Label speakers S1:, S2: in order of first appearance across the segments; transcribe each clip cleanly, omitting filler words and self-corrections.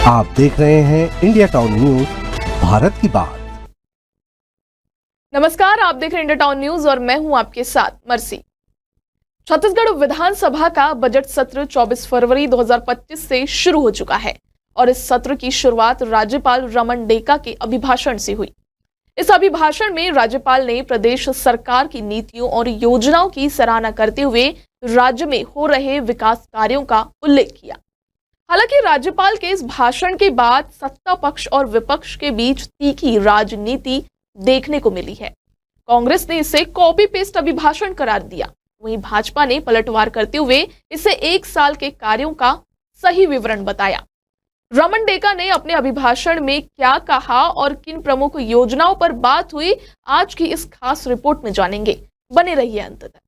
S1: आप देख रहे हैं इंडिया टाउन न्यूज, भारत की बात।
S2: नमस्कार, आप देख रहे हैं इंडिया टाउन न्यूज और मैं हूं आपके साथ मर्सी। छत्तीसगढ़ विधानसभा का बजट सत्र 24 फरवरी 2025 से शुरू हो चुका है और इस सत्र की शुरुआत राज्यपाल रमन डेका के अभिभाषण से हुई। इस अभिभाषण में राज्यपाल ने प्रदेश सरकार की नीतियों और योजनाओं की सराहना करते हुए राज्य में हो रहे विकास कार्यों का उल्लेख किया। हालांकि राज्यपाल के इस भाषण के बाद सत्ता पक्ष और विपक्ष के बीच तीखी राजनीति देखने को मिली है। कांग्रेस ने इसे कॉपी पेस्ट अभिभाषण करार दिया, वहीं भाजपा ने पलटवार करते हुए इसे 1 साल के कार्यों का सही विवरण बताया। रमन डेका ने अपने अभिभाषण में क्या कहा और किन प्रमुख योजनाओं पर बात हुई, आज की इस खास रिपोर्ट में जानेंगे। बने रहिए अंत तक।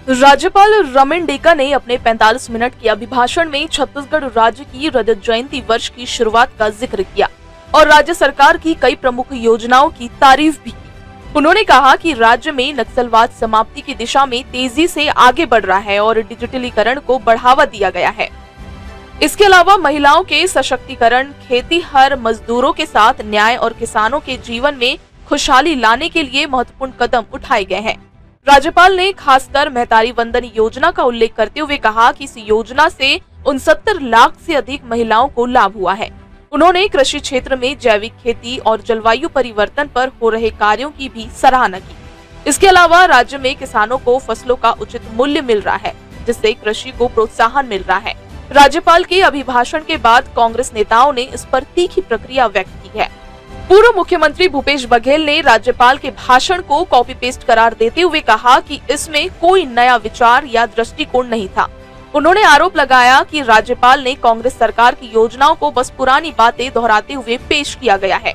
S2: राज्यपाल रमन डेका ने अपने 45 मिनट के अभिभाषण में छत्तीसगढ़ राज्य की रजत जयंती वर्ष की शुरुआत का जिक्र किया और राज्य सरकार की कई प्रमुख योजनाओं की तारीफ भी की। उन्होंने कहा कि राज्य में नक्सलवाद समाप्ति की दिशा में तेजी से आगे बढ़ रहा है और डिजिटलीकरण को बढ़ावा दिया गया है। इसके अलावा महिलाओं के सशक्तिकरण, खेतीहर मजदूरों के साथ न्याय और किसानों के जीवन में खुशहाली लाने के लिए महत्वपूर्ण कदम उठाए गए हैं। राज्यपाल ने खासकर महतारी वंदन योजना का उल्लेख करते हुए कहा कि इस योजना से 69 लाख से अधिक महिलाओं को लाभ हुआ है। उन्होंने कृषि क्षेत्र में जैविक खेती और जलवायु परिवर्तन पर हो रहे कार्यों की भी सराहना की। इसके अलावा राज्य में किसानों को फसलों का उचित मूल्य मिल रहा है, जिससे कृषि को प्रोत्साहन मिल रहा है। राज्यपाल के अभिभाषण के बाद कांग्रेस नेताओं ने इस पर तीखी प्रतिक्रिया व्यक्त की है। पूर्व मुख्यमंत्री भूपेश बघेल ने राज्यपाल के भाषण को कॉपी पेस्ट करार देते हुए कहा कि इसमें कोई नया विचार या दृष्टिकोण नहीं था। उन्होंने आरोप लगाया कि राज्यपाल ने कांग्रेस सरकार की योजनाओं को बस पुरानी बातें दोहराते हुए पेश किया गया है।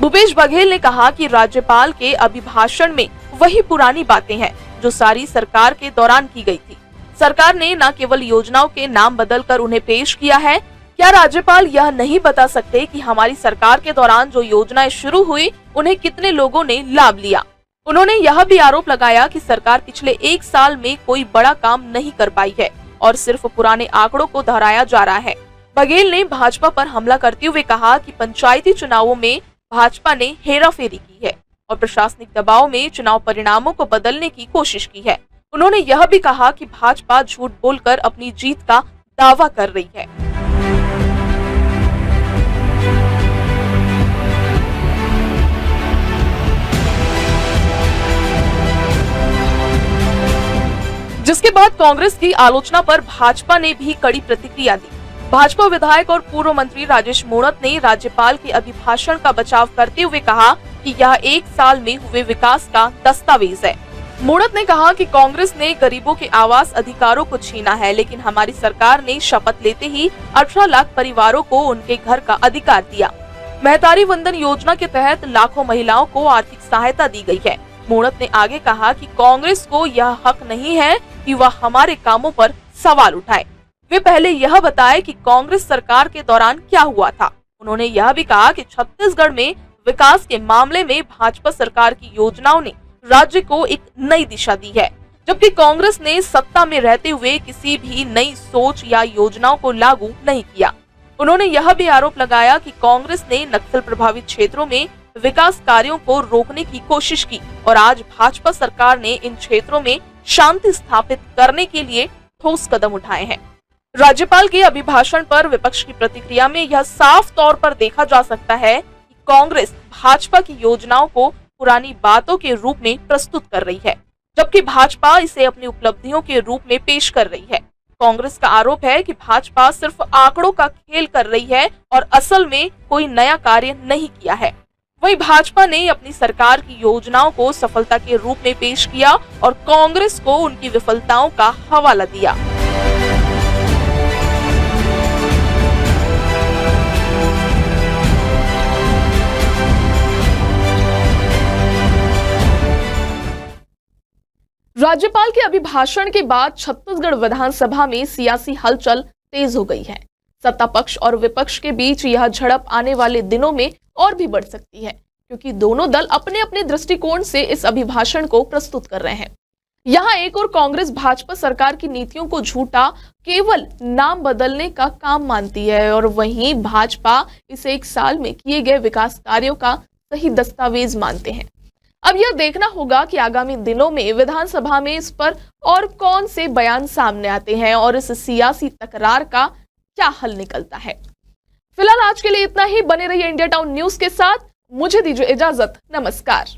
S2: भूपेश बघेल ने कहा कि राज्यपाल के अभिभाषण में वही पुरानी बातें हैं जो सारी सरकार के दौरान की गई थी। सरकार ने न केवल योजनाओं के नाम बदलकर उन्हें पेश किया है, क्या राज्यपाल यह नहीं बता सकते कि हमारी सरकार के दौरान जो योजनाएं शुरू हुई उन्हें कितने लोगों ने लाभ लिया? उन्होंने यह भी आरोप लगाया कि सरकार पिछले 1 साल में कोई बड़ा काम नहीं कर पाई है और सिर्फ पुराने आंकड़ों को दोहराया जा रहा है। बघेल ने भाजपा पर हमला करते हुए कहा कि पंचायती चुनावों में भाजपा ने हेराफेरी की है और प्रशासनिक दबाव में चुनाव परिणामों को बदलने की कोशिश की है। उन्होंने यह भी कहा कि भाजपा झूठ बोलकर अपनी जीत का दावा कर रही है। जिसके बाद कांग्रेस की आलोचना पर भाजपा ने भी कड़ी प्रतिक्रिया दी। भाजपा विधायक और पूर्व मंत्री राजेश मूणत ने राज्यपाल के अभिभाषण का बचाव करते हुए कहा कि यह 1 साल में हुए विकास का दस्तावेज है। मूणत ने कहा कि कांग्रेस ने गरीबों के आवास अधिकारों को छीना है, लेकिन हमारी सरकार ने शपथ लेते ही 18 लाख परिवारों को उनके घर का अधिकार दिया। महतारी वंदन योजना के तहत लाखों महिलाओं को आर्थिक सहायता दी गई है। मूणत ने आगे कहा कि कांग्रेस को यह हक नहीं है कि वह हमारे कामों पर सवाल उठाए। वे पहले यह बताए कि कांग्रेस सरकार के दौरान क्या हुआ था। उन्होंने यह भी कहा कि छत्तीसगढ़ में विकास के मामले में भाजपा सरकार की योजनाओं ने राज्य को एक नई दिशा दी है, जबकि कांग्रेस ने सत्ता में रहते हुए किसी भी नई सोच या योजनाओं को लागू नहीं किया। उन्होंने यह भी आरोप लगाया कि कांग्रेस ने नक्सल प्रभावित क्षेत्रों में विकास कार्यों को रोकने की कोशिश की और आज भाजपा सरकार ने इन क्षेत्रों में शांति स्थापित करने के लिए ठोस कदम उठाए हैं। राज्यपाल के अभिभाषण पर विपक्ष की प्रतिक्रिया में यह साफ तौर पर देखा जा सकता है कि कांग्रेस भाजपा की योजनाओं को पुरानी बातों के रूप में प्रस्तुत कर रही है, जबकि भाजपा इसे अपनी उपलब्धियों के रूप में पेश कर रही है। कांग्रेस का आरोप है कि भाजपा सिर्फ आंकड़ों का खेल कर रही है और असल में कोई नया कार्य नहीं किया है। वहीं भाजपा ने अपनी सरकार की योजनाओं को सफलता के रूप में पेश किया और कांग्रेस को उनकी विफलताओं का हवाला दिया। राज्यपाल के अभिभाषण के बाद छत्तीसगढ़ विधानसभा में सियासी हलचल तेज हो गई है। सत्ता पक्ष और विपक्ष के बीच यह झड़प आने वाले दिनों में और भी बढ़ सकती है, क्योंकि दोनों दल अपने अपने दृष्टिकोण से इस अभिभाषण को प्रस्तुत कर रहे हैं। यहाँ एक और कांग्रेस भाजपा सरकार की नीतियों को झूठा केवल नाम बदलने का काम मानती है और वहीं भाजपा इसे 1 साल में किए गए विकास कार्यों का सही दस्तावेज मानते हैं। अब यह देखना होगा कि आगामी दिनों में विधानसभा में इस पर और कौन से बयान सामने आते हैं और इस सियासी तकरार का क्या हल निकलता है। फिलहाल आज के लिए इतना ही। बने रहिए इंडिया टाउन न्यूज के साथ। मुझे दीजिए इजाजत। नमस्कार।